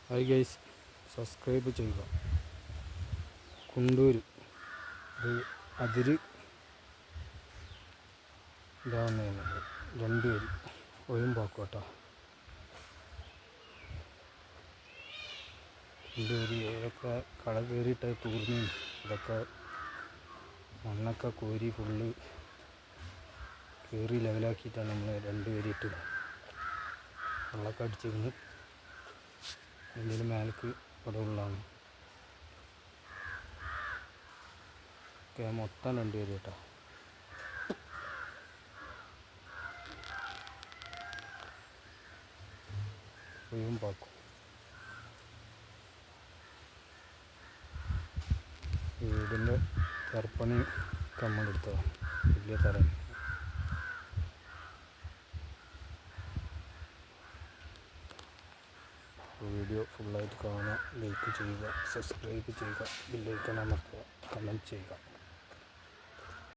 Hi guys, subscribe ചെയ്യുക. കുണ്ടൂർ അതിര് ഇതാവുന്നതാണ് 2 വരി ഒഴിമ്പാക്കോട്ടോ. കുണ്ടൂർ ഇതൊക്കെ കള കയറിയിട്ട് തൂർന്നു. ഇതൊക്കെ മണ്ണൊക്കെ കോരി ഫുള്ള് കയറി ലെവലാക്കിയിട്ടാണ് നമ്മൾ 2 വരി ഇട്ട് വെള്ളമൊക്കെ അടിച്ചിരുന്ന് എന്തെങ്കിലും മേലേക്ക് പടവുള്ളതാണ്. മൊത്തം 2 വരി കേട്ടോ. ഒഴിമ്പാക്കും. വീടിൻ്റെ തറപ്പണി നമ്മളെടുത്തതാണ്. വലിയ തറ. വീഡിയോ ഫുള്ളായിട്ട് കാണുക, ലൈക്ക് ചെയ്യുക, സബ്സ്ക്രൈബ് ചെയ്യുക, ബെല്ലൈക്കൺ അമർത്തുക, കമൻറ്റ് ചെയ്യുക.